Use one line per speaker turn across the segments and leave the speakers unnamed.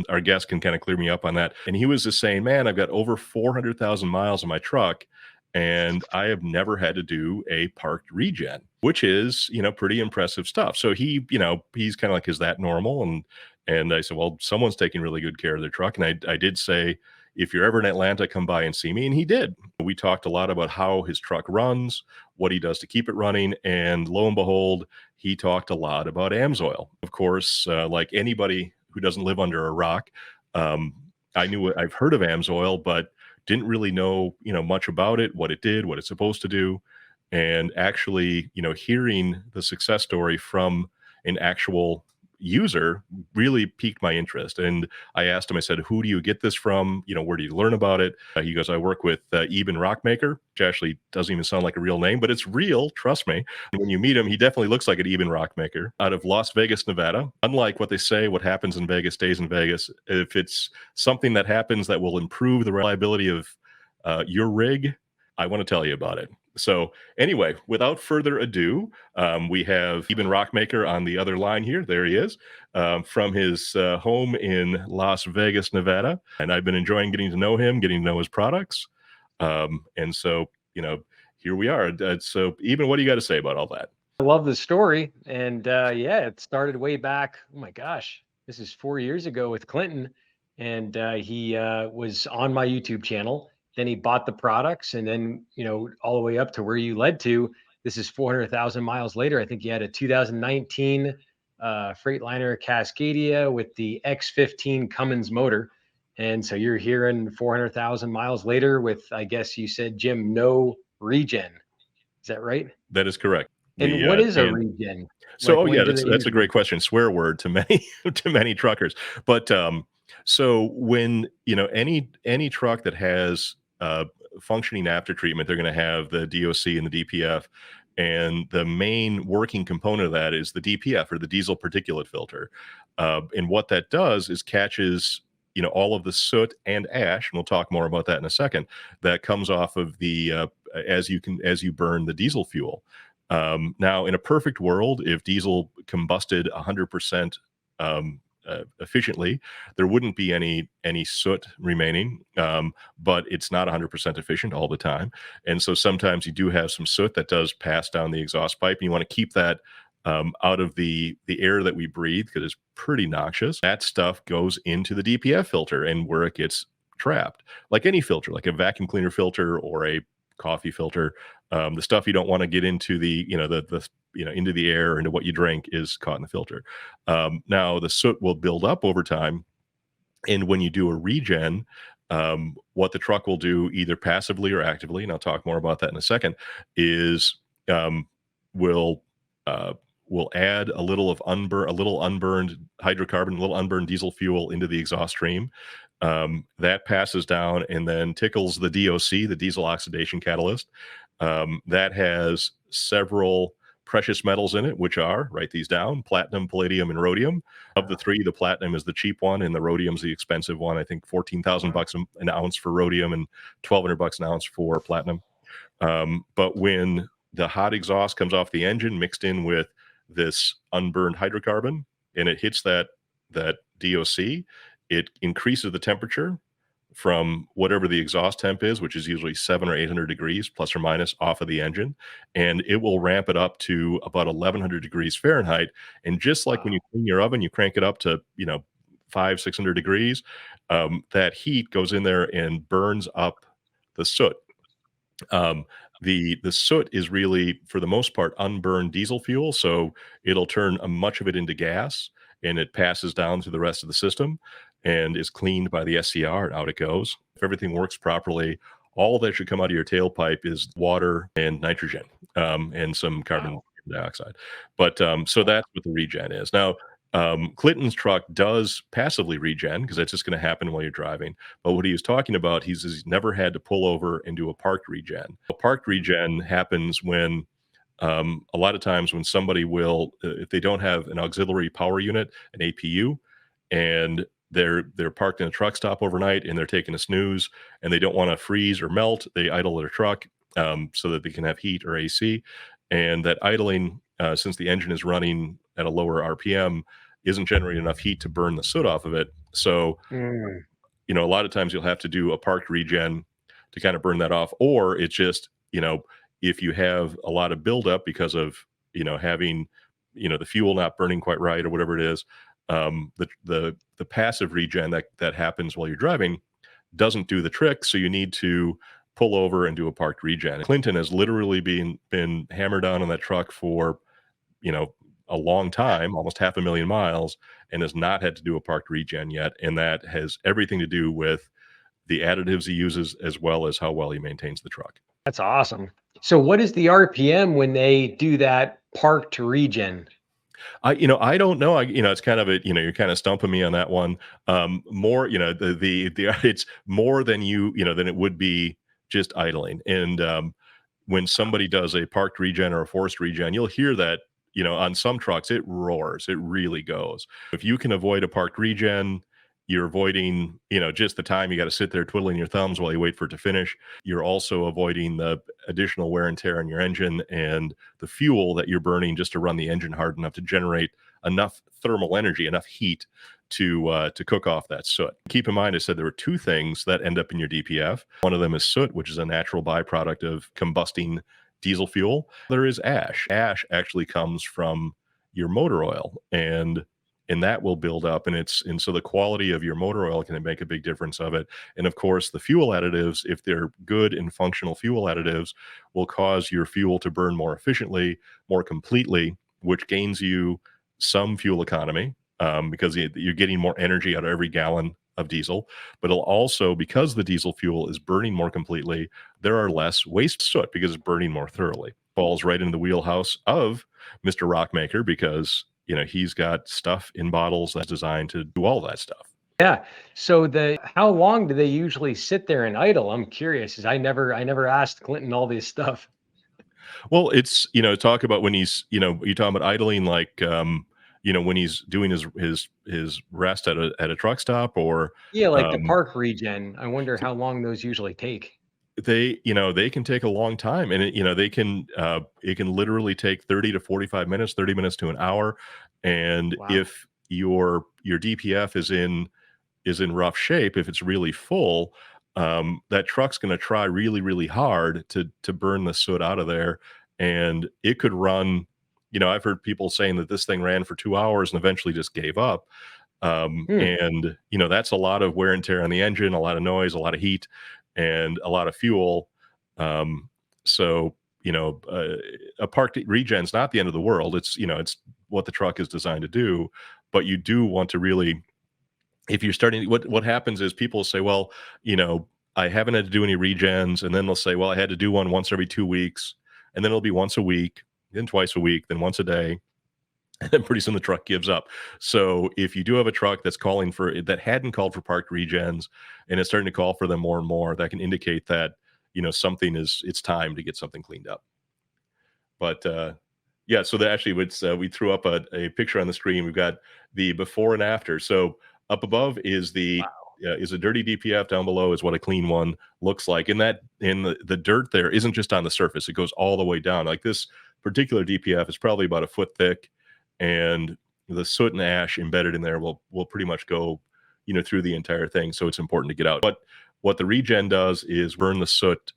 our guest can kind of clear me up on that. And he was just saying, man, I've got over 400,000 miles on my truck and I have never had to do a parked regen, which is, pretty impressive stuff. So he's kind of like, is that normal? And I said, well, someone's taking really good care of their truck. And I did say, if you're ever in Atlanta, come by and see me. And he did. We talked a lot about how his truck runs, what he does to keep it running. And lo and behold, he talked a lot about AMSOIL. Of course, like anybody who doesn't live under a rock, I've heard of AMSOIL, but didn't really know, much about it, what it did, what it's supposed to do. And actually, hearing the success story from an actual user really piqued my interest. And I asked him, I said, who do you get this from? Where do you learn about it? He goes, I work with Eben Rockmaker, which actually doesn't even sound like a real name, but it's real. Trust me. And when you meet him, he definitely looks like an Eben Rockmaker out of Las Vegas, Nevada. Unlike what they say, what happens in Vegas stays in Vegas. If it's something that happens that will improve the reliability of your rig, I want to tell you about it. So anyway, without further ado, we have Eben Rockmaker on the other line here. There he is, from his home in Las Vegas, Nevada. And I've been enjoying getting to know him, getting to know his products. And so, here we are. So Eben, what do you got to say about all that?
I love the story. And yeah, it started way back. Oh my gosh, this is 4 years ago with Clinton. And he was on my YouTube channel. Then he bought the products, and then, all the way up to where you led to. This is 400,000 miles later. I think he had a 2019 Freightliner Cascadia with the X15 Cummins motor. And so you're hearing 400,000 miles later with, I guess you said, Jim, no regen. Is that right?
That is correct.
And what is a regen?
So, that's a great question. Swear word to many to many truckers. But so when any truck that has functioning after treatment, they're going to have the DOC and the DPF, and the main working component of that is the DPF, or the diesel particulate filter. And what that does is catches all of the soot and ash, and we'll talk more about that in a second, that comes off of the as you burn the diesel fuel. Now, in a perfect world, if diesel combusted 100% efficiently, there wouldn't be any soot remaining, but it's not 100% efficient all the time. And so sometimes you do have some soot that does pass down the exhaust pipe, and you want to keep that out of the air that we breathe, because it's pretty noxious. That stuff goes into the DPF filter, and where it gets trapped, like any filter, like a vacuum cleaner filter or a coffee filter, the stuff you don't want to get into the into the air, into what you drink, is caught in the filter. Now the soot will build up over time, and when you do a regen, what the truck will do, either passively or actively, and I'll talk more about that in a second, is will add a little unburned hydrocarbon, a little unburned diesel fuel into the exhaust stream. That passes down and then tickles the DOC, the diesel oxidation catalyst. That has several precious metals in it, which are, write these down, platinum, palladium, and rhodium. Of the three, the platinum is the cheap one, and the rhodium's the expensive one. I think $14,000 an ounce for rhodium and $1,200 an ounce for platinum. But when the hot exhaust comes off the engine mixed in with this unburned hydrocarbon, and it hits that DOC, it increases the temperature from whatever the exhaust temp is, which is usually 700 or 800 degrees plus or minus off of the engine, and it will ramp it up to about 1100 degrees Fahrenheit. And just like when you clean your oven, you crank it up to 500-600 degrees, that heat goes in there and burns up the soot. The soot is really, for the most part, unburned diesel fuel, so it'll turn much of it into gas, and it passes down to the rest of the system and is cleaned by the SCR, and out it goes. If everything works properly, all that should come out of your tailpipe is water and nitrogen, and some carbon dioxide. But so that's what the regen is. Now, Clinton's truck does passively regen, because that's just going to happen while you're driving. But what he was talking about, he's never had to pull over and do a parked regen. A parked regen happens when a lot of times when somebody will, if they don't have an auxiliary power unit, an APU, and they're parked in a truck stop overnight and they're taking a snooze and they don't want to freeze or melt, they idle their truck so that they can have heat or AC. And that idling, since the engine is running at a lower RPM, isn't generating enough heat to burn the soot off of it. So,
Mm.
a lot of times you'll have to do a parked regen to kind of burn that off, or it's just, if you have a lot of buildup because of, having, the fuel not burning quite right or whatever it is, the passive regen that happens while you're driving doesn't do the trick. So you need to pull over and do a parked regen. Clinton has literally been hammered on that truck for, you know, a long time, almost 500,000 miles, and has not had to do a parked regen yet. And that has everything to do with the additives he uses as well as how well he maintains the truck.
That's awesome. So what is the RPM when they do that park to regen?
I don't know. It's kind of you're kind of stumping me on that one. More, it's more than than it would be just idling. And when somebody does a parked regen or a forced regen, you'll hear that, on some trucks, it roars. It really goes. If you can avoid a parked regen, you're avoiding, just the time you got to sit there twiddling your thumbs while you wait for it to finish. You're also avoiding the additional wear and tear on your engine and the fuel that you're burning just to run the engine hard enough to generate enough thermal energy, enough heat to cook off that soot. Keep in mind, I said there were two things that end up in your DPF. One of them is soot, which is a natural byproduct of combusting diesel fuel. There is ash. Ash actually comes from your motor oil, and that will build up, and so the quality of your motor oil can make a big difference of it. And of course, the fuel additives, if they're good and functional fuel additives, will cause your fuel to burn more efficiently, more completely, which gains you some fuel economy, because you're getting more energy out of every gallon of diesel. But it'll also, because the diesel fuel is burning more completely, there are less waste soot because it's burning more thoroughly. Falls right into the wheelhouse of Mr. Rockmaker, because he's got stuff in bottles that's designed to do all that stuff.
Yeah. So how long do they usually sit there and idle? I'm curious, because I never asked Clinton all this stuff.
Well, it's, talk about when he's, you're talking about idling, like, when he's doing his rest at a truck stop, or
Yeah, like the
um,
park regen. I wonder how long those usually take.
they can take a long time, and it can literally take 30 to 45 minutes, 30 minutes to an hour. And
Wow.
if your DPF is in rough shape, if it's really full, that truck's going to try really, really hard to burn the soot out of there. And it could run, I've heard people saying that this thing ran for 2 hours and eventually just gave up.
Hmm.
And that's a lot of wear and tear on the engine, a lot of noise, a lot of heat, and a lot of fuel. So a parked regen's not the end of the world. It's what the truck is designed to do. But you do want to really, if you're starting, what happens is people say, well, I haven't had to do any regens, and then they'll say, well, I had to do one once every 2 weeks, and then it'll be once a week, then twice a week, then once a day. And then pretty soon the truck gives up. So if you do have a truck that hadn't called for parked regens, and it's starting to call for them more and more, that can indicate that, it's time to get something cleaned up. But yeah, so we threw up a picture on the screen. We've got the before and after. So up above is is a dirty DPF. Down below is what a clean one looks like. And the dirt there isn't just on the surface; it goes all the way down. Like this particular DPF is probably about a foot thick, and the soot and ash embedded in there will pretty much go, through the entire thing. So it's important to get out. But what the regen does is burn the soot,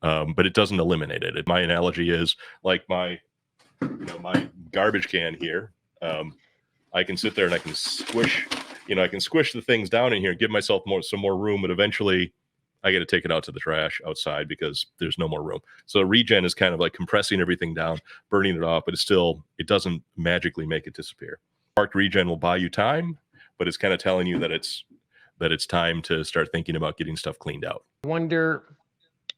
but it doesn't eliminate it. My analogy is like my garbage can here. I can sit there and I can squish the things down in here, give myself some more room, but eventually I got to take it out to the trash outside because there's no more room. So regen is kind of like compressing everything down, burning it off, but it doesn't magically make it disappear. Parked regen will buy you time, but it's kind of telling you that it's time to start thinking about getting stuff cleaned out.
I wonder,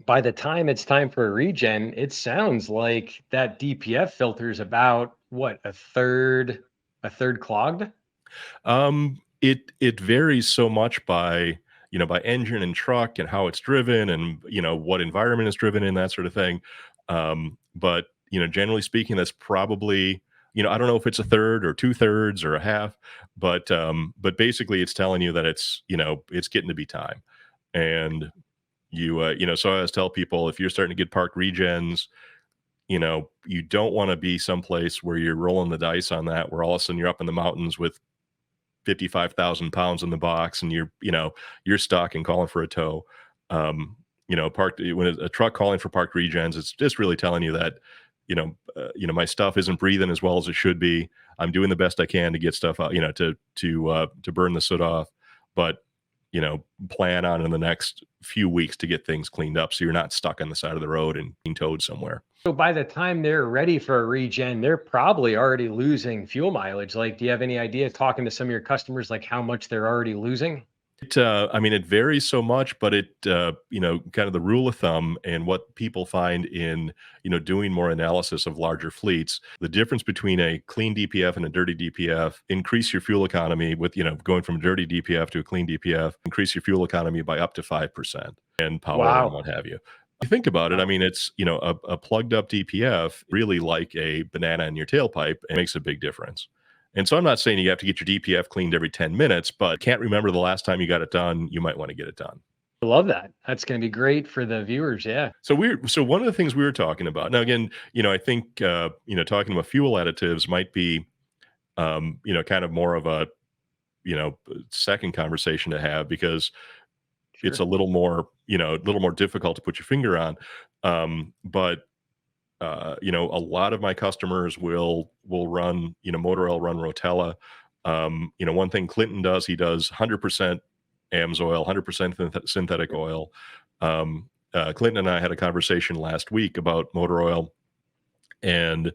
by the time it's time for a regen, it sounds like that DPF filter is about what, a third clogged?
It varies so much by by engine and truck and how it's driven, and what environment it's driven in, that sort of thing. But generally speaking, that's probably, I don't know if it's a third or 2/3 or a half, but basically it's telling you that it's getting to be time. And so I always tell people, if you're starting to get parked regens, you don't want to be someplace where you're rolling the dice on that, where all of a sudden you're up in the mountains with 55,000 pounds in the box and you're stuck and calling for a tow. Parked when a truck calling for parked regens, it's just really telling you that, my stuff isn't breathing as well as it should be. I'm doing the best I can to get stuff out, to burn the soot off, but plan on in the next few weeks to get things cleaned up so you're not stuck on the side of the road and being towed somewhere.
So by the time they're ready for a regen, they're probably already losing fuel mileage. Like, do you have any idea, talking to some of your customers, like how much they're already losing?
I mean, it varies so much, but kind of the rule of thumb and what people find in, doing more analysis of larger fleets, the difference between a clean DPF and a dirty DPF, increase your fuel economy with, going from a dirty DPF to a clean DPF, increase your fuel economy by up to 5% and power and
Wow.
what have you. You think about it, I
Wow.
mean, it's, a plugged up DPF, really like a banana in your tailpipe, and makes a big difference. And so I'm not saying you have to get your DPF cleaned every 10 minutes, but can't remember the last time you got it done, you might want to get it done.
I love that. That's going to be great for the viewers. Yeah.
So one of the things we were talking about now, again, I think talking about fuel additives might be kind of more of a second conversation to have, because it's
Sure.
a little more difficult to put your finger on. But a lot of my customers will run, motor oil, run Rotella. One thing Clinton does, he does 100% AMSOIL, 100% synthetic oil. Clinton and I had a conversation last week about motor oil, and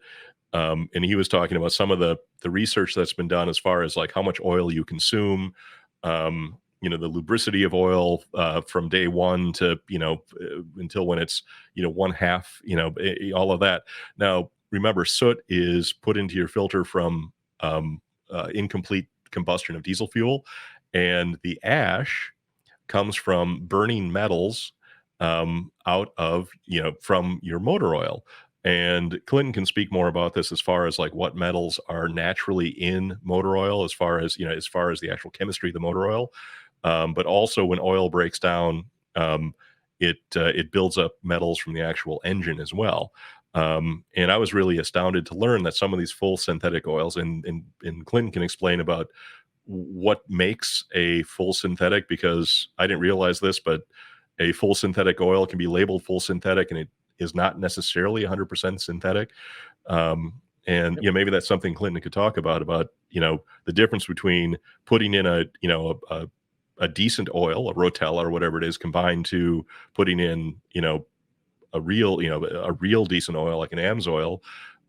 he was talking about some of the research that's been done as far as like how much oil you consume, the lubricity of oil from day one to until when it's one half, all of that. Now remember, soot is put into your filter from incomplete combustion of diesel fuel, and the ash comes from burning metals out of from your motor oil. And Clinton can speak more about this as far as like what metals are naturally in motor oil, as far as the actual chemistry of the motor oil. But also when oil breaks down, it builds up metals from the actual engine as well. And I was really astounded to learn that some of these full synthetic oils, and Clinton can explain about what makes a full synthetic, because I didn't realize this, but a full synthetic oil can be labeled full synthetic and it is not necessarily 100% synthetic. And
Yep.
maybe that's something Clinton could talk about the difference between putting in a decent oil, a Rotella or whatever it is, combined to putting in a real decent oil like an AMSOIL.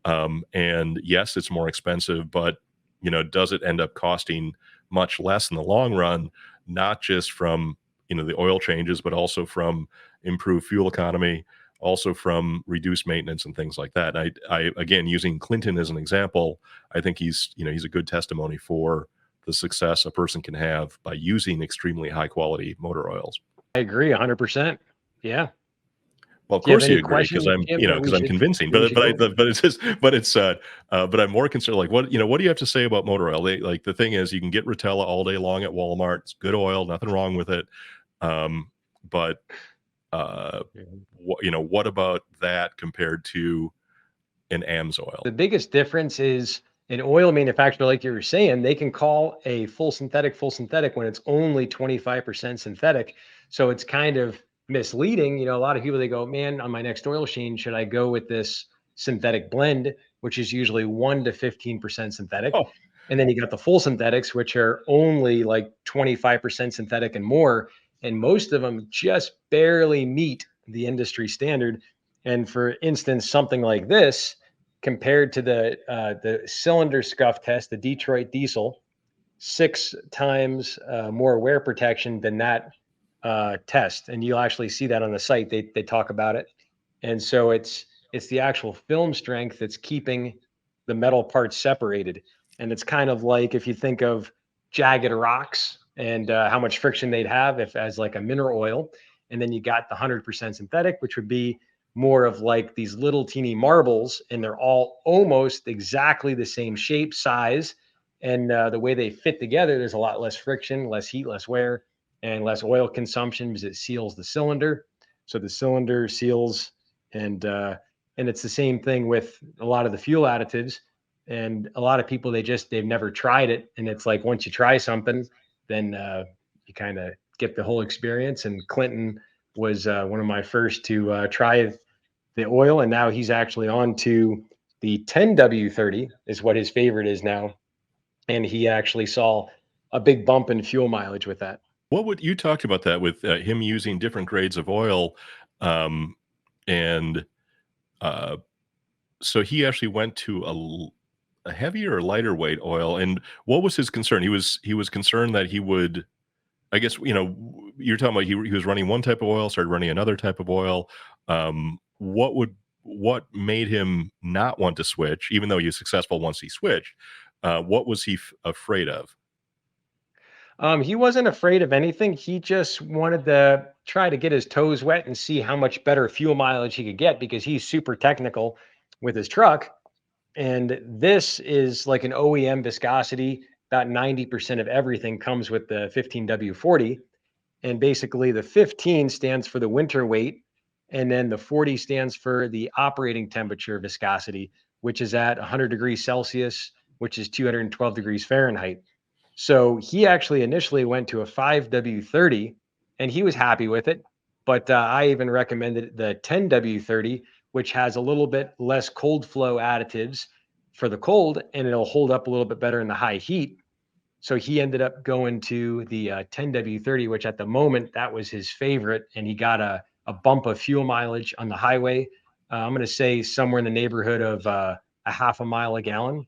And yes, it's more expensive, but does it end up costing much less in the long run, not just from the oil changes, but also from improved fuel economy, also from reduced maintenance and things like that. I again, using Clinton as an example, I think he's a good testimony for the success a person can have by using extremely high quality motor oils.
I agree 100%. Yeah.
Well, of
Do you have
course
any
you agree, because
questions,
I'm,
Jim, that
because I'm convincing.
we
But
should
but I
go?
but it's just but I'm more concerned. Like, what what do you have to say about motor oil? Like, the thing is, you can get Rotella all day long at Walmart. It's good oil, nothing wrong with it. Um, but what about that compared to an AMSOIL?
The biggest difference is an oil manufacturer, like you were saying, they can call a full synthetic when it's only 25% synthetic. So it's kind of misleading. A lot of people, they go, man, on my next oil change, should I go with this synthetic blend, which is usually 1 to 15% synthetic?
Oh,
And then you got the full synthetics, which are only like 25% synthetic and more. And most of them just barely meet the industry standard. And for instance, something like this, compared to the cylinder scuff test, the Detroit diesel, 6 times more wear protection than that test, and you'll actually see that on the site. They talk about it, and so it's the actual film strength that's keeping the metal parts separated, and it's kind of like if you think of jagged rocks and how much friction they'd have if as like a mineral oil, and then you got the 100% synthetic, which would be more of like these little teeny marbles, and they're all almost exactly the same shape, size, and the way they fit together. There's a lot less friction, less heat, less wear, and less oil consumption because it seals the cylinder. So the cylinder seals and And it's the same thing with a lot of the fuel additives. And a lot of people, they've never tried it. And it's like, once you try something, then you kind of get the whole experience. And Clinton was one of my first to try the oil. And now he's actually on to the 10W30 is what his favorite is now. And he actually saw a big bump in fuel mileage with that.
What would you talked about that with him using different grades of oil, um, and uh, so he actually went to a heavier or lighter weight oil. And what was his concern? He was concerned that he would. I guess you're talking about he was running one type of oil, started running another type of oil. What made him not want to switch, even though he was successful once he switched? What was he afraid of?
He wasn't afraid of anything. He just wanted to try to get his toes wet and see how much better fuel mileage he could get, because he's super technical with his truck. And this is like an OEM viscosity. About 90% of everything comes with the 15W40. And basically, the 15 stands for the winter weight. And then the 40 stands for the operating temperature viscosity, which is at 100 degrees Celsius, which is 212 degrees Fahrenheit. So he actually initially went to a 5W30 and he was happy with it. But I even recommended the 10W30, which has a little bit less cold flow additives for the cold, and it'll hold up a little bit better in the high heat. So he ended up going to the 10W30, which at the moment, that was his favorite. And he got a bump of fuel mileage on the highway. I'm going to say somewhere in the neighborhood of a half a mile a gallon.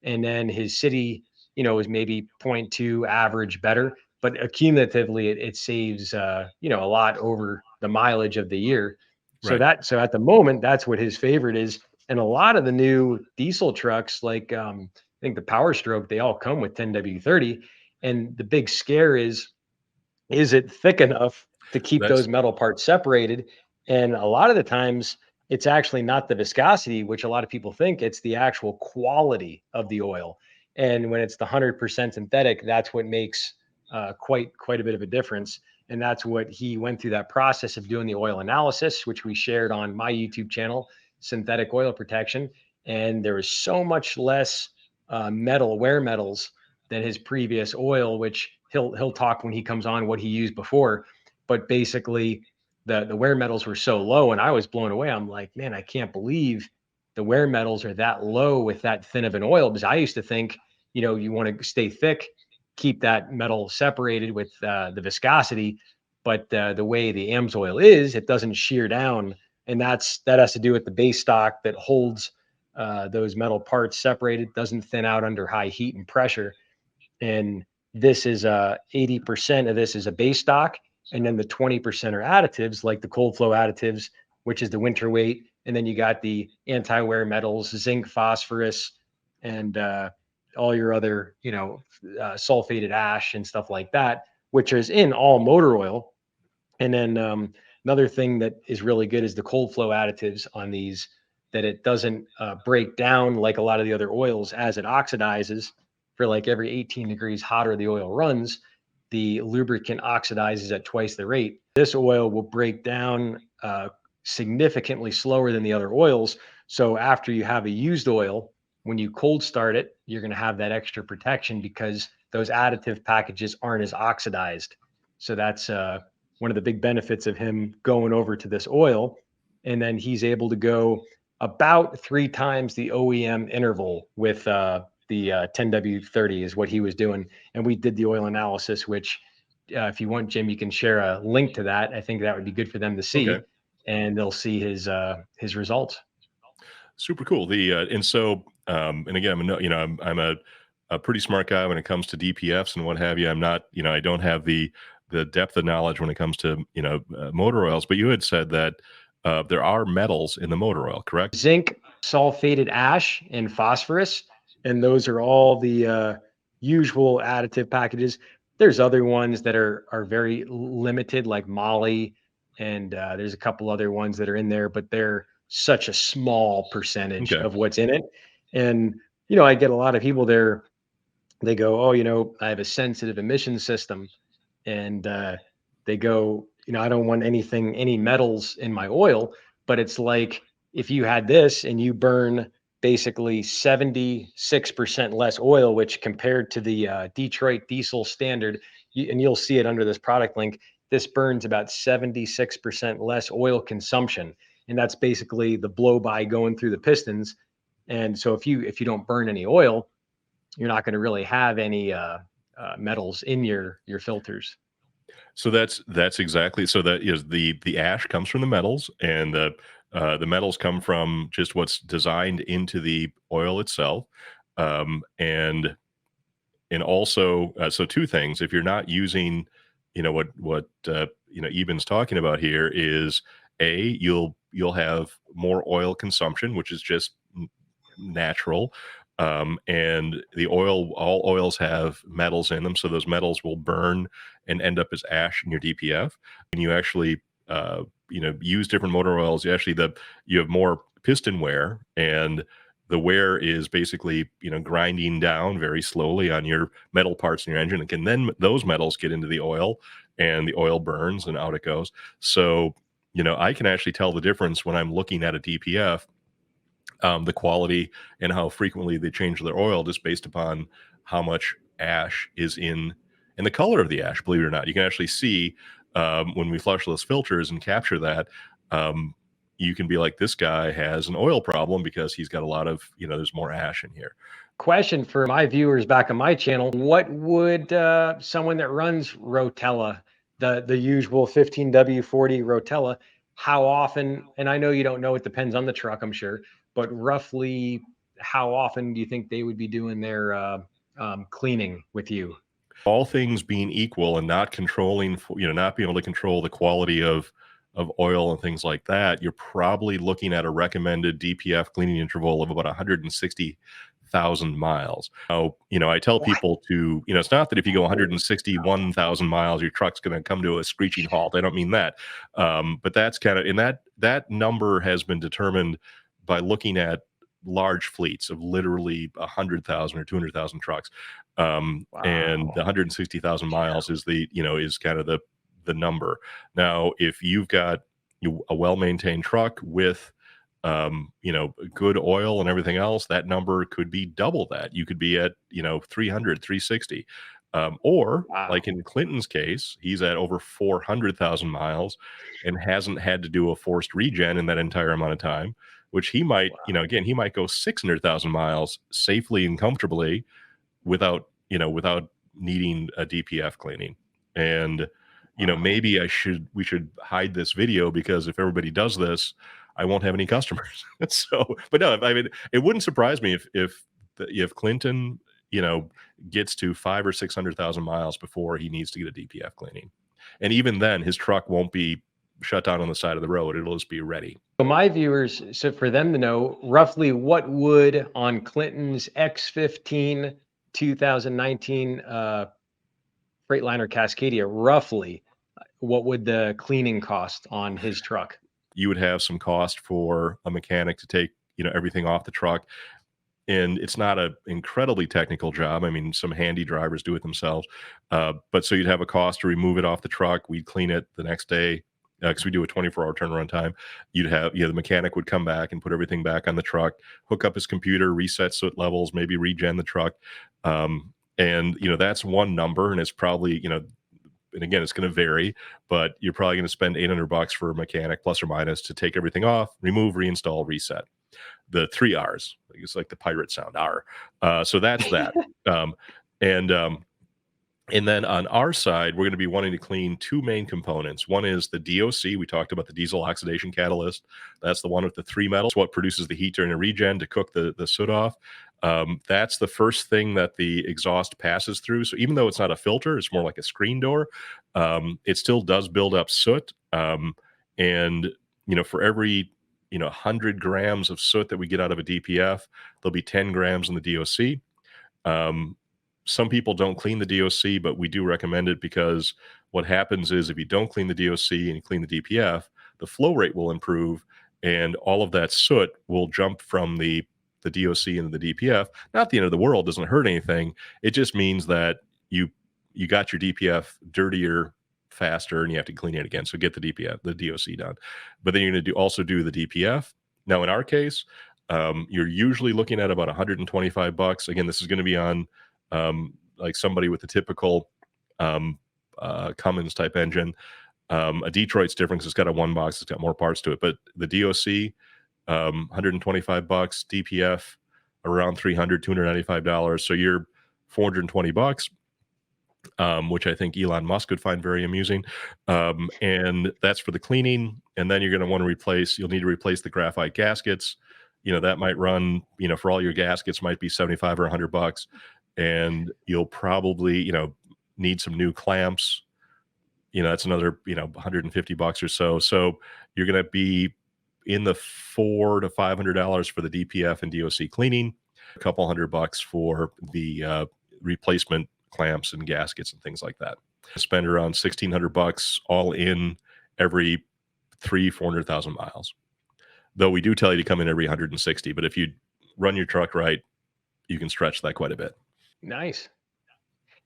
And then his city, is maybe zero 0.2 average better, but accumulatively it saves, a lot over the mileage of the year. So
Right.
so at the moment, that's what his favorite is. And a lot of the new diesel trucks, like I think the Power Stroke, they all come with 10W30. And the big scare is it thick enough to keep
That's
those metal parts separated? And a lot of the times, it's actually not the viscosity, which a lot of people think, it's the actual quality of the oil. And when it's the 100% synthetic, that's what makes quite a bit of a difference. And that's what he went through, that process of doing the oil analysis, which we shared on my YouTube channel, Synthetic Oil Protection. And there was so much less wear metals than his previous oil, which he'll talk when he comes on what he used before. But basically, the wear metals were so low, and I was blown away. I'm like, man, I can't believe the wear metals are that low with that thin of an oil. Because I used to think, you want to stay thick, keep that metal separated with the viscosity. But the way the AMSOIL is, it doesn't shear down, and that has to do with the base stock that holds those metal parts separated, doesn't thin out under high heat and pressure. And this is 80% of this is a base stock, and then the 20% are additives, like the cold flow additives, which is the winter weight. And then you got the anti-wear metals, zinc, phosphorus, and all your other, sulfated ash and stuff like that, which is in all motor oil. And then another thing that is really good is the cold flow additives on these, that it doesn't break down like a lot of the other oils as it oxidizes. For like every 18 degrees hotter the oil runs, the lubricant oxidizes at twice the rate. This oil will break down significantly slower than the other oils. So after you have a used oil, when you cold start it, you're going to have that extra protection because those additive packages aren't as oxidized. So that's one of the big benefits of him going over to this oil. And then he's able to go about 3 times the OEM interval with the 10W30 is what he was doing. And we did the oil analysis, which if you want, Jim, you can share a link to that. I think that would be good for them to see,
okay.
and they'll see his results.
Super cool. And so and again, I'm a pretty smart guy when it comes to DPFs and what have you. I'm not, I don't have the depth of knowledge when it comes to motor oils. But you had said that there are metals in the motor oil, correct?
Zinc, sulfated ash, and phosphorus, and those are all the usual additive packages. There's other ones that are very limited, like moly, and there's a couple other ones that are in there, but they're such a small percentage
Okay.
of what's in it. And I get a lot of people there. They go, "Oh, I have a sensitive emission system," and they go, "I don't want any metals in my oil." But it's like, if you had this and you burn basically 76% less oil, which compared to the Detroit diesel standard, and you'll see it under this product link, this burns about 76% less oil consumption. And that's basically the blow by going through the pistons. And so if you don't burn any oil, you're not going to really have any metals in your filters.
So that's exactly, so that is the ash comes from the metals, and the metals come from just what's designed into the oil itself, and also so two things. If you're not using, what Eben's talking about here is you'll have more oil consumption, which is just natural. And all oils have metals in them, so those metals will burn and end up as ash in your DPF. And you actually, use different motor oils. You have more piston wear, and the wear is basically, grinding down very slowly on your metal parts in your engine. And then those metals get into the oil, and the oil burns, and out it goes. So, I can actually tell the difference when I'm looking at a DPF, the quality and how frequently they change their oil, just based upon how much ash is in and the color of the ash. Believe it or not, you can actually see, when we flush those filters and capture that. You can be like, this guy has an oil problem because he's got a lot of, there's more ash in here.
Question for my viewers back on my channel: what would someone that runs Rotella, the usual 15W40 Rotella, how often, and I know you don't know, it depends on the truck, I'm sure, but roughly how often do you think they would be doing their cleaning with you?
All things being equal, and not not being able to control the quality of oil and things like that, you're probably looking at a recommended DPF cleaning interval of about 160,000 miles. Now, I tell people to, it's not that if you go 161,000 miles, your truck's going to come to a screeching halt. I don't mean that. But that's kind of, and that number has been determined by looking at large fleets of literally 100,000 or 200,000 trucks. And the 160,000 miles is is kind of the number. Now, if you've got a well-maintained truck with, good oil and everything else, that number could be double that. You could be at, 300, 360. Or like in Clinton's case, he's at over 400,000 miles and hasn't had to do a forced regen in that entire amount of time, which he might, again, he might go 600,000 miles safely and comfortably without needing a DPF cleaning. And, maybe we should hide this video, because if everybody does this, I won't have any customers. So, but no, I mean, it wouldn't surprise me if Clinton, gets to 500,000 or 600,000 miles before he needs to get a DPF cleaning. And even then, his truck won't be shut down on the side of the road. It'll just be ready.
So my viewers, so for them to know roughly what would on Clinton's X15 2019 Freightliner Cascadia, roughly what would the cleaning cost on his truck?
You would have some cost for a mechanic to take, everything off the truck. And it's not an incredibly technical job. I mean, some handy drivers do it themselves. But so you'd have a cost to remove it off the truck. We'd clean it the next day, because we do a 24-hour turnaround time. You'd have, the mechanic would come back and put everything back on the truck, hook up his computer, reset soot levels, maybe regen the truck. And, that's one number. And it's probably, and again, it's going to vary, but you're probably going to spend $800 for a mechanic, plus or minus, to take everything off, remove, reinstall, reset. The 3 R's. It's like the pirate sound, R. So that's that. And then on our side, we're going to be wanting to clean two main components. One is the DOC. We talked about the diesel oxidation catalyst. That's the one with the 3 metals. What produces the heat during a regen to cook the soot off. That's the first thing that the exhaust passes through. So even though it's not a filter, it's more like a screen door. It still does build up soot. And for every 100 grams of soot that we get out of a DPF, there'll be 10 grams in the DOC. Some people don't clean the DOC, but we do recommend it, because what happens is if you don't clean the DOC and you clean the DPF, the flow rate will improve, and all of that soot will jump from the DOC into the DPF. Not the end of the world, doesn't hurt anything. It just means that you got your DPF dirtier faster, and you have to clean it again. So get the DOC done. But then you're going to also do the DPF, Now, in our case, you're usually looking at about 125 bucks. Again, this is going to be on like somebody with a typical um, Cummins type engine. A Detroit's different 'cause it's got a one box, it's got more parts to it. But the DOC, 125 bucks, DPF around 300, $295. So you're 420 bucks, which I think Elon Musk would find very amusing. And that's for the cleaning. And then you're going to want to you'll need to replace the graphite gaskets. That might run, for all your gaskets might be 75 or 100 bucks. And you'll probably, need some new clamps. That's another, 150 bucks or so. So you're going to be in the $400 to $500 for the DPF and DOC cleaning, a couple $100 for the replacement clamps and gaskets and things like that. Spend around 1,600 bucks all in every 400,000 miles. Though we do tell you to come in every 160, but if you run your truck right, you can stretch that quite a bit.
Nice.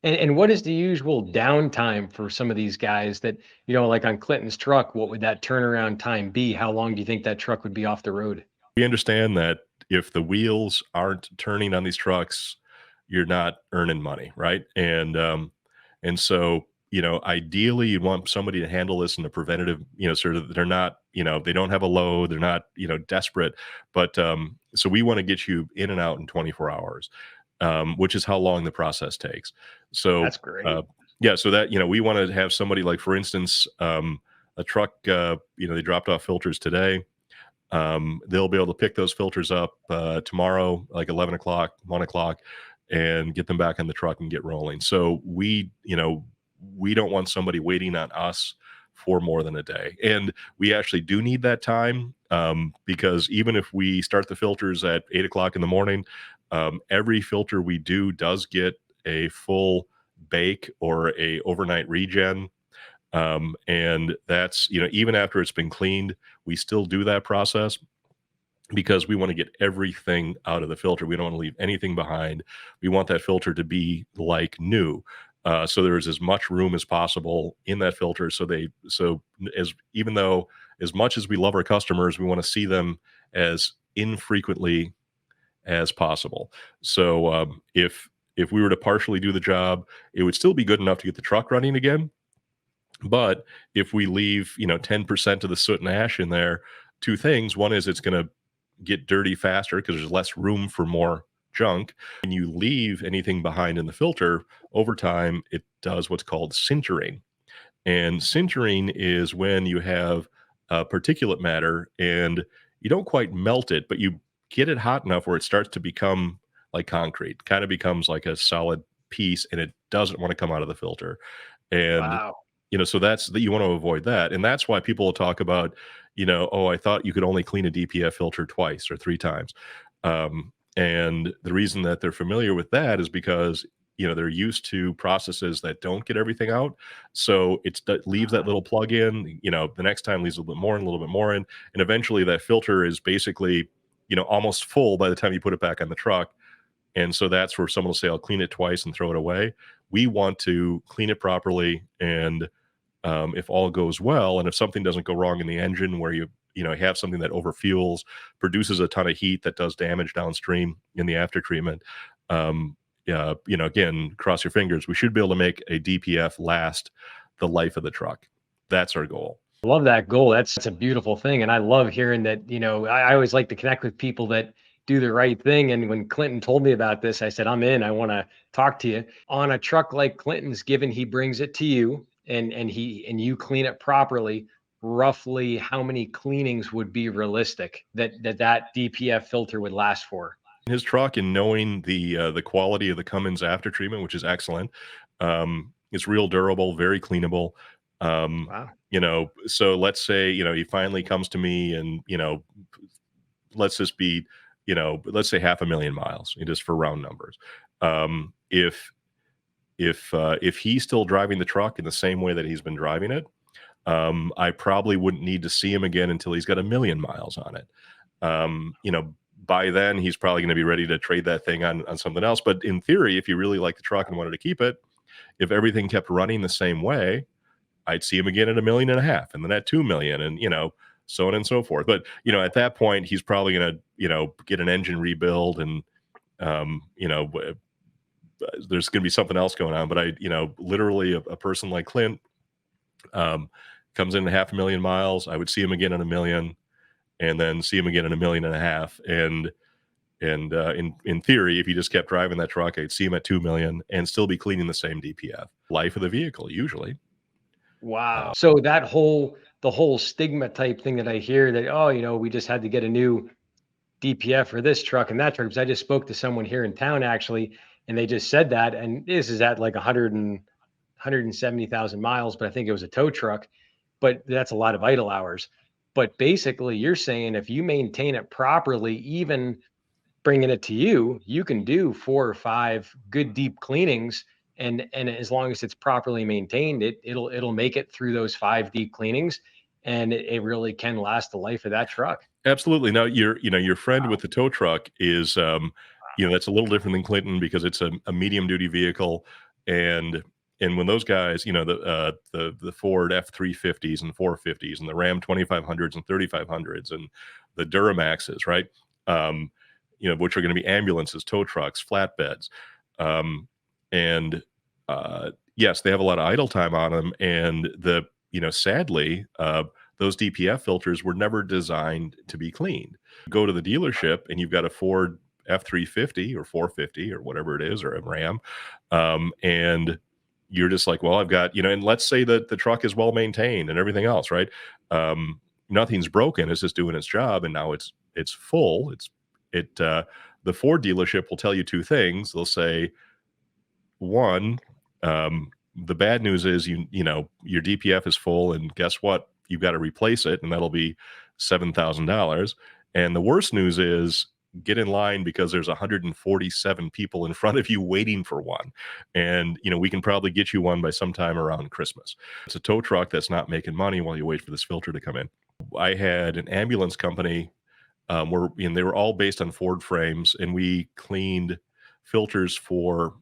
And what is the usual downtime for some of these guys that, like on Clinton's truck, what would that turnaround time be? How long do you think that truck would be off the road?
We understand that if the wheels aren't turning on these trucks, you're not earning money, right? And so, ideally you'd want somebody to handle this in a preventative, sort of they're not, they don't have a load, they're not, desperate. But so we want to get you in and out in 24 hours, which is how long the process takes. So
That's great.
yeah, so that, we want to have somebody like, for instance, a truck, they dropped off filters today. They'll be able to pick those filters up tomorrow, like 11 o'clock, 1 o'clock, and get them back on the truck and get rolling. So we don't want somebody waiting on us for more than a day. And we actually do need that time, because even if we start the filters at 8 o'clock in the morning, every filter we do does get a full bake or a overnight regen. And that's, even after it's been cleaned, we still do that process because we want to get everything out of the filter. We don't want to leave anything behind. We want that filter to be like new. So there's as much room as possible in that filter. Even though as much as we love our customers, we want to see them as infrequently as possible. So if we were to partially do the job, it would still be good enough to get the truck running again. But if we leave, 10% of the soot and ash in there, two things. One is it's going to get dirty faster because there's less room for more junk. When you leave anything behind in the filter, over time, it does what's called sintering. And sintering is when you have particulate matter and you don't quite melt it, but you get it hot enough where it starts to become like concrete, kind of becomes like a solid piece, and it doesn't want to come out of the filter. And
Wow.
so that's that, you want to avoid that. And that's why people will talk about, oh, I thought you could only clean a DPF filter twice or three times. And the reason that they're familiar with that is because, they're used to processes that don't get everything out. So that leaves that little plug in, the next time leaves a little bit more and a little bit more in. And eventually that filter is basically, almost full by the time you put it back on the truck. And so that's where someone will say, I'll clean it twice and throw it away. We want to clean it properly. And if all goes well, and if something doesn't go wrong in the engine where you have something that overfuels, produces a ton of heat that does damage downstream in the after treatment, again, cross your fingers. We should be able to make a DPF last the life of the truck. That's our goal.
Love that goal. That's a beautiful thing. And I love hearing that, I always like to connect with people that do the right thing. And when Clinton told me about this, I said, I'm in, I want to talk to you. On a truck like Clinton's, given he brings it to you and you clean it properly, roughly how many cleanings would be realistic that DPF filter would last for?
His truck, and knowing the quality of the Cummins after treatment, which is excellent. It's real durable, very cleanable.
Wow.
So let's say, he finally comes to me and, let's just be, let's say 500,000 miles, just for round numbers. If he's still driving the truck in the same way that he's been driving it, I probably wouldn't need to see him again until he's got 1 million miles on it. By then he's probably going to be ready to trade that thing on something else. But in theory, if you really like the truck and wanted to keep it, if everything kept running the same way, I'd see him again at 1.5 million and then at 2 million. And, so on and so forth. But, at that point, he's probably going to, get an engine rebuild and, there's going to be something else going on. But literally a person like Clint um, comes in at 500,000 miles. I would see him again in 1 million, and then see him again in 1.5 million. And in theory, if you just kept driving that truck, I'd see him at 2 million and still be cleaning the same DPF. Life of the vehicle, usually.
Wow. So the whole stigma type thing that I hear that, oh, we just had to get a new DPF for this truck and that truck. Because I just spoke to someone here in town actually, and they just said that, and this is at like 170,000 miles, but I think it was a tow truck, but that's a lot of idle hours. But basically, you're saying if you maintain it properly, even bringing it to you, you can do 4 or 5 good deep cleanings, and as long as it's properly maintained, it'll make it through those 5 deep cleanings, and it really can last the life of that truck.
Absolutely. Now, your friend with the tow truck is, that's a little different than Clinton because it's a medium duty vehicle, and when those guys, the Ford F350s and 450s and the Ram 2500s and 3500s and the Duramaxes, right? Which are going to be ambulances, tow trucks, flatbeds, and yes, they have a lot of idle time on them, and sadly, those DPF filters were never designed to be cleaned. Go to the dealership and you've got a Ford F350 or 450 or whatever it is, or a Ram, and you're just like, well, I've got, and let's say that the truck is well maintained and everything else, right? Nothing's broken; it's just doing its job, and now it's full. The Ford dealership will tell you 2 things. They'll say, one, the bad news is your DPF is full, and guess what? You've got to replace it, and that'll be $7,000. And the worst news is get in line because there's 147 people in front of you waiting for one. And we can probably get you one by sometime around Christmas. It's a tow truck that's not making money while you wait for this filter to come in. I had an ambulance company where they were all based on Ford frames, and we cleaned filters for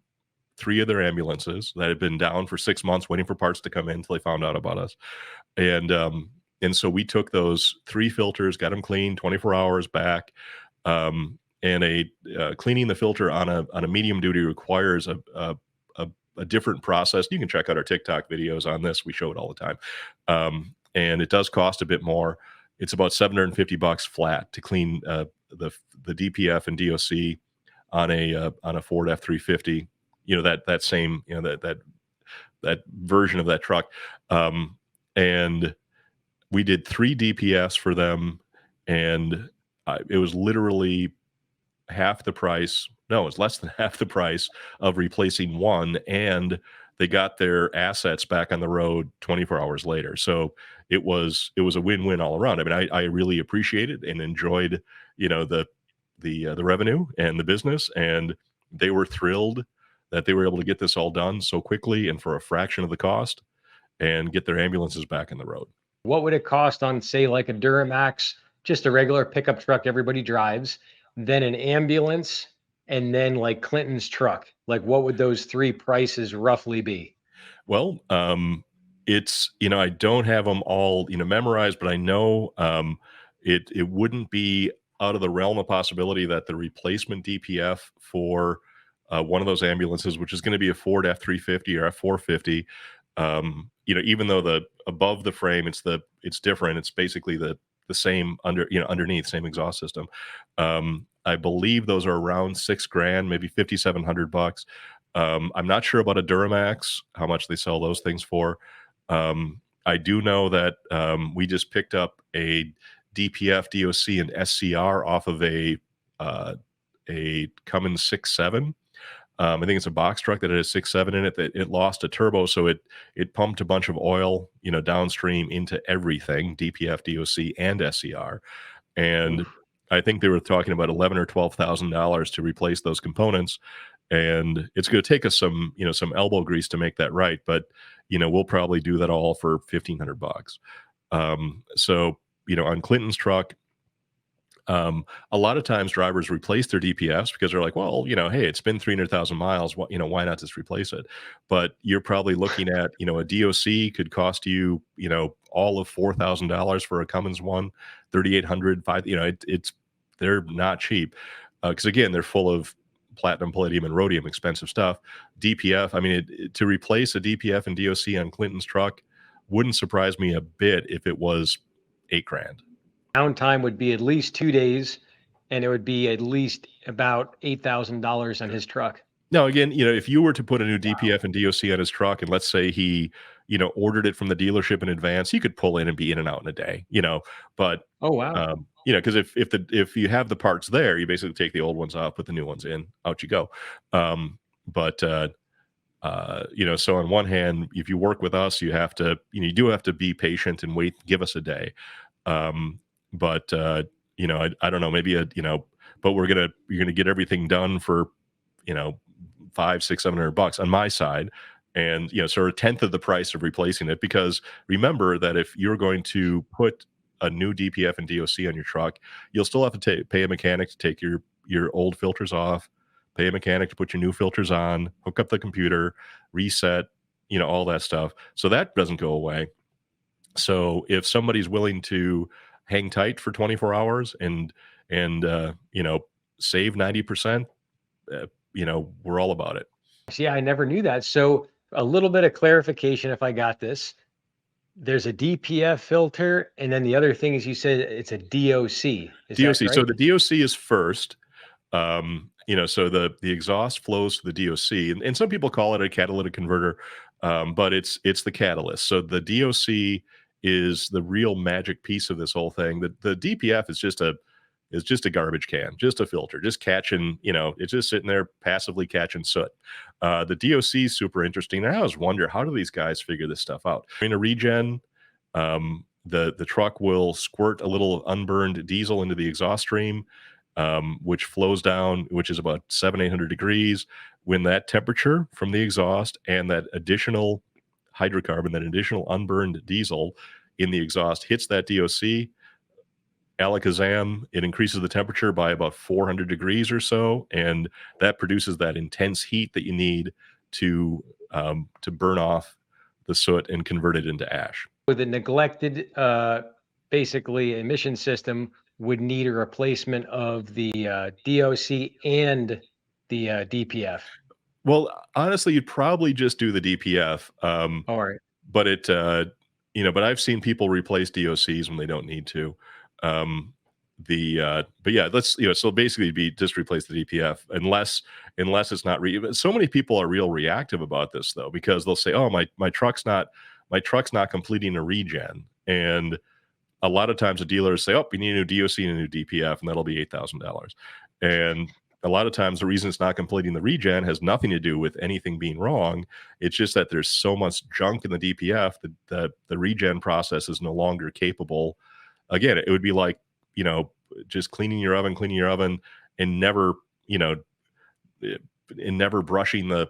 3 of their ambulances that had been down for 6 months waiting for parts to come in until they found out about us. And so we took those 3 filters, got them cleaned 24 hours back. And cleaning the filter on a medium duty requires a different process. You can check out our TikTok videos on this. We show it all the time. And it does cost a bit more. It's about $750 flat to clean the DPF and DOC on a Ford F350. That same that version of that truck. And we did 3 DPS for them, and it was literally half the price. No, it was less than half the price of replacing one, and they got their assets back on the road 24 hours later. So it was a win-win all around. I mean, I really appreciated and enjoyed, the revenue and the business, and they were thrilled that they were able to get this all done so quickly and for a fraction of the cost and get their ambulances back in the road.
What would it cost on, say, like a Duramax, just a regular pickup truck everybody drives, then an ambulance, and then like Clinton's truck? Like, what would those 3 prices roughly be?
Well, it's, I don't have them all, memorized, but I know it wouldn't be out of the realm of possibility that the replacement DPF for one of those ambulances, which is going to be a Ford F350 or F450, even though the above the frame, it's different. It's basically the same underneath, same exhaust system. I believe those are around $6,000, maybe $5,700. I'm not sure about a Duramax, how much they sell those things for. I do know that we just picked up a DPF, DOC, and SCR off of a Cummins 6.7. I think it's a box truck that had a 6.7 in it. That it lost a turbo, so it pumped a bunch of oil, downstream into everything, DPF, DOC, and SCR. And
Oof.
I think they were talking about $11,000 or $12,000 to replace those components. And it's going to take us some elbow grease to make that right. But we'll probably do that all for $1,500. So on Clinton's truck, A lot of times drivers replace their DPFs because they're like, well, hey, it's been 300,000 miles. Why not just replace it? But you're probably looking at, a DOC could cost you, all of $4,000 for a Cummins one, 3,800, they're not cheap. Because again, they're full of platinum, palladium, and rhodium, expensive stuff. DPF, I mean, to replace a DPF and DOC on Clinton's truck wouldn't surprise me a bit if it was $8,000.
Downtime would be at least 2 days, and it would be at least about $8,000 on his truck.
Now, again, if you were to put a new DPF and DOC on his truck, and let's say he, ordered it from the dealership in advance, he could pull in and be in and out in a day, but,
Oh, wow.
because if you have the parts there, you basically take the old ones off, put the new ones in, out you go. But, so on one hand, if you work with us, you have to, you do have to be patient and wait, give us a day. But, I don't know, maybe but you're going to get everything done for, $500, $600, $700 on my side. And, so a tenth of the price of replacing it, because remember that if you're going to put a new DPF and DOC on your truck, you'll still have to pay a mechanic to take your old filters off, pay a mechanic to put your new filters on, hook up the computer, reset, all that stuff. So that doesn't go away. So if somebody's willing to hang tight for 24 hours and save 90%, we're all about it.
Yeah, I never knew that. So a little bit of clarification if I got this. There's a DPF filter, and then the other thing is you said it's a DOC. Is
DOC.
that right?
So the DOC is first. So the exhaust flows to the DOC, and some people call it a catalytic converter, but it's the catalyst. So the DOC is the real magic piece of this whole thing. The DPF is just a garbage can, just a filter, just catching, it's just sitting there passively catching soot. The DOC is super interesting. And I always wonder, how do these guys figure this stuff out? In a regen, the truck will squirt a little unburned diesel into the exhaust stream, which flows down, which is about 700-800 degrees. When that temperature from the exhaust and that additional hydrocarbon, that additional unburned diesel in the exhaust hits that DOC, alakazam, it increases the temperature by about 400 degrees or so, and that produces that intense heat that you need to burn off the soot and convert it into ash.
With a neglected, basically emission system, would need a replacement of the DOC and the DPF.
Well, honestly, you'd probably just do the DPF.
All right.
But but I've seen people replace DOCs when they don't need to. But yeah, let's, so basically be just replace the DPF unless it's not so many people are real reactive about this though, because they'll say, oh, my truck's not completing a regen. And a lot of times the dealers say, oh, you need a new DOC and a new DPF, and that'll be $8,000. And a lot of times the reason it's not completing the regen has nothing to do with anything being wrong. It's just that there's so much junk in the DPF that the regen process is no longer capable. Again, it would be like, just cleaning your oven and never, and never brushing the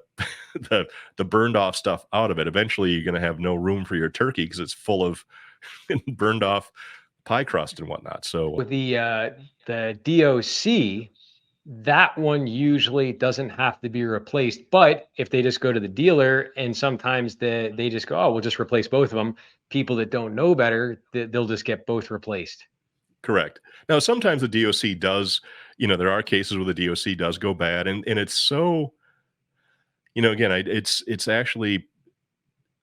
the burned off stuff out of it. Eventually you're going to have no room for your turkey because it's full of burned off pie crust and whatnot. So
with the DOC, that one usually doesn't have to be replaced. But if they just go to the dealer and sometimes they just go, oh, we'll just replace both of them. People that don't know better, they'll just get both replaced.
Correct. Now, sometimes the DOC does, there are cases where the DOC does go bad, and it's so, again, it's actually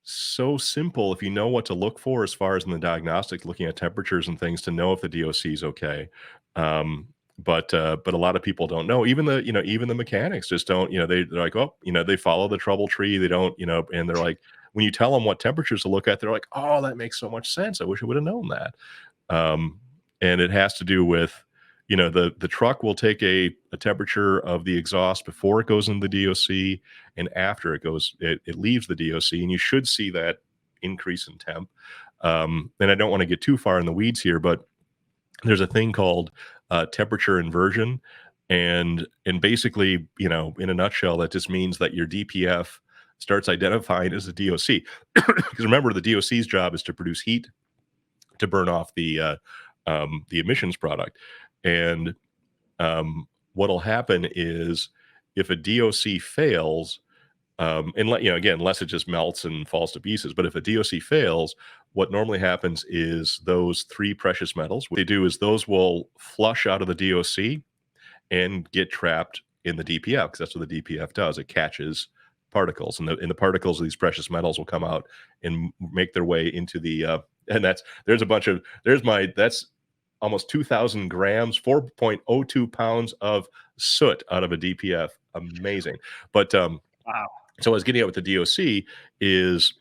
so simple if you know what to look for as far as in the diagnostic, looking at temperatures and things to know if the DOC is okay. But a lot of people don't know. Even the mechanics just don't. They're like, oh, they follow the trouble tree. They don't, and they're like, when you tell them what temperatures to look at, they're like, oh, that makes so much sense. I wish I would have known that. And it has to do with, the truck will take a temperature of the exhaust before it goes into the DOC and after it leaves the DOC, and you should see that increase in temp. And I don't want to get too far in the weeds here, but there's a thing called temperature inversion. And basically, in a nutshell, that just means that your DPF starts identifying as a DOC. Because remember, the DOC's job is to produce heat to burn off the emissions product. And what'll happen is if a DOC fails, and again, unless it just melts and falls to pieces, but if a DOC fails, what normally happens is those 3 precious metals, what they do is those will flush out of the DOC and get trapped in the DPF, because that's what the DPF does. It catches particles, and the particles of these precious metals will come out and make their way into the and that's almost 2,000 grams, 4.02 pounds of soot out of a DPF. Amazing. But
Wow.
so I was getting at with the DOC is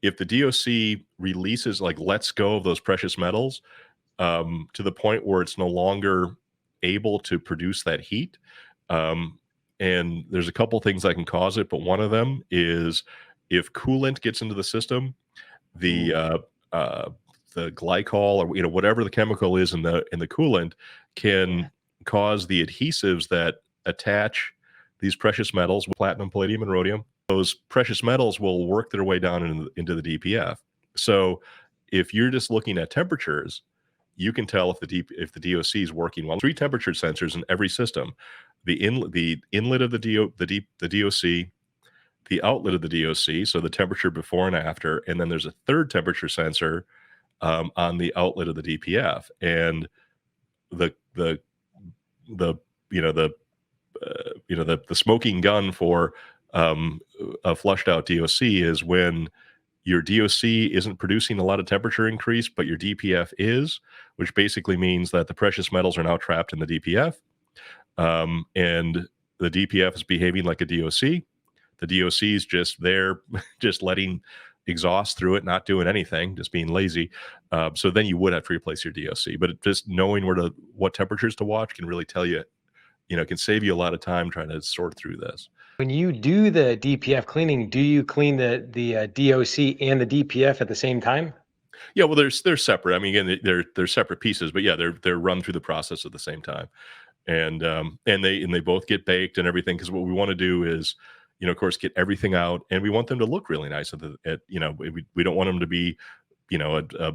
if the DOC releases, like lets go of those precious metals to the point where it's no longer able to produce that heat. And there's a couple things that can cause it, but one of them is if coolant gets into the system, the glycol, or whatever the chemical is in the coolant, can cause the adhesives that attach these precious metals, platinum, palladium, and rhodium. Those precious metals will work their way down into the DPF. So if you're just looking at temperatures, you can tell if the DOC is working well. 3 temperature sensors in every system: the inlet of the DOC, the outlet of the DOC, so the temperature before and after, and then there's a 3rd temperature sensor on the outlet of the DPF. And the smoking gun for a flushed out DOC is when your DOC isn't producing a lot of temperature increase, but your DPF is, which basically means that the precious metals are now trapped in the DPF, and the DPF is behaving like a DOC. The DOC is just there, just letting exhaust through it, not doing anything, just being lazy. So then you would have to replace your DOC. But just knowing what temperatures to watch can really tell you, can save you a lot of time trying to sort through this.
When you do the DPF cleaning, do you clean the DOC and the DPF at the same time?
Yeah, well, they're separate. I mean, again, they're separate pieces, but yeah, they're run through the process at the same time, and they both get baked and everything, because what we want to do is, of course, get everything out, and we want them to look really nice. We don't want them to be, a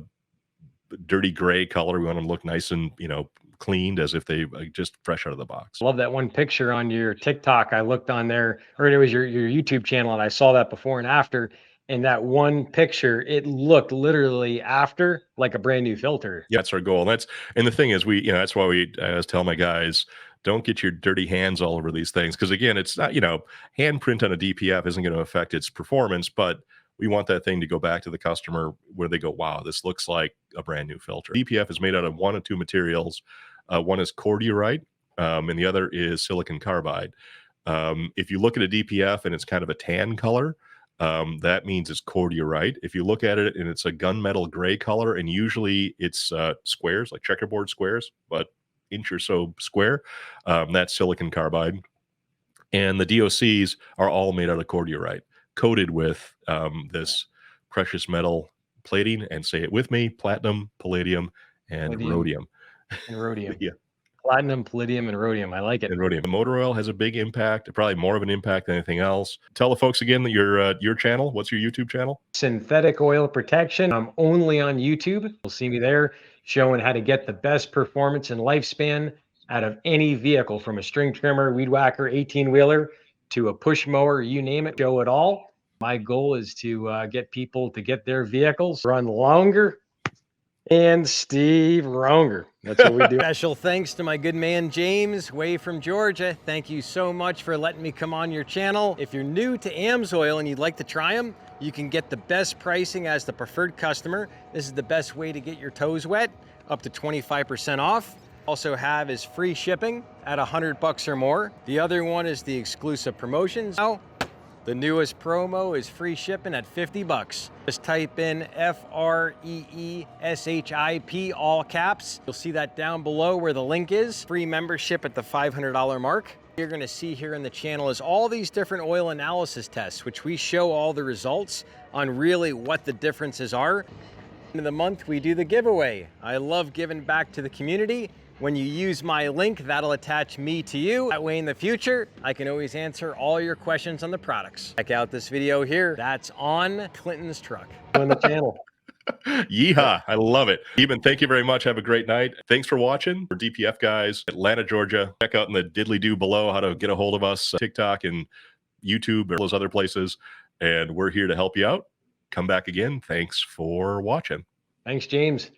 dirty gray color. We want them to look nice and cleaned, as if they just fresh out of the box.
Love that one picture on your TikTok. I looked on there, or it was your YouTube channel, and I saw that before and after. And that one picture, it looked literally after like a brand new filter.
Yeah, that's our goal. And the thing is, that's why I always tell my guys, don't get your dirty hands all over these things, because again, it's not, handprint on a DPF isn't going to affect its performance, but we want that thing to go back to the customer where they go, wow, this looks like a brand new filter. DPF is made out of 1 of 2 materials. One is cordierite, and the other is silicon carbide. If you look at a DPF and it's kind of a tan color, that means it's cordierite. If you look at it and it's a gunmetal gray color, and usually it's squares, like checkerboard squares, but inch or so square, that's silicon carbide. And the DOCs are all made out of cordierite, coated with this precious metal plating, and say it with me: platinum, palladium, and rhodium.
And rhodium.
Yeah.
Platinum, palladium, and rhodium. I like it.
And rhodium. The motor oil has a big impact, probably more of an impact than anything else. Tell the folks again that your channel. What's your YouTube channel?
Synthetic Oil Protection. I'm only on YouTube. You'll see me there showing how to get the best performance and lifespan out of any vehicle, from a string trimmer, weed whacker, 18-wheeler, to a push mower, you name it, show it all. My goal is to get people to get their vehicles run longer and Steve Ronger. That's what we do. Special thanks to my good man, James, way from Georgia. Thank you so much for letting me come on your channel. If you're new to AMSOIL and you'd like to try them, you can get the best pricing as the preferred customer. This is the best way to get your toes wet, up to 25% off. Also have is free shipping at $100 or more. The other one is the exclusive promotions. Now, the newest promo is free shipping at $50. Just type in FREESHIP, all caps. You'll see that down below where the link is. Free membership at the $500 mark. You're gonna see here in the channel is all these different oil analysis tests, which we show all the results on really what the differences are. End of the month, we do the giveaway. I love giving back to the community. When you use my link, that'll attach me to you. That way in the future, I can always answer all your questions on the products. Check out this video here. That's on Clinton's truck on the channel.
Yeehaw. I love it. Eben, thank you very much. Have a great night. Thanks for watching. For DPF guys, Atlanta, Georgia, check out in the diddly-do below how to get a hold of us, TikTok and YouTube or those other places. And we're here to help you out. Come back again. Thanks for watching.
Thanks, James.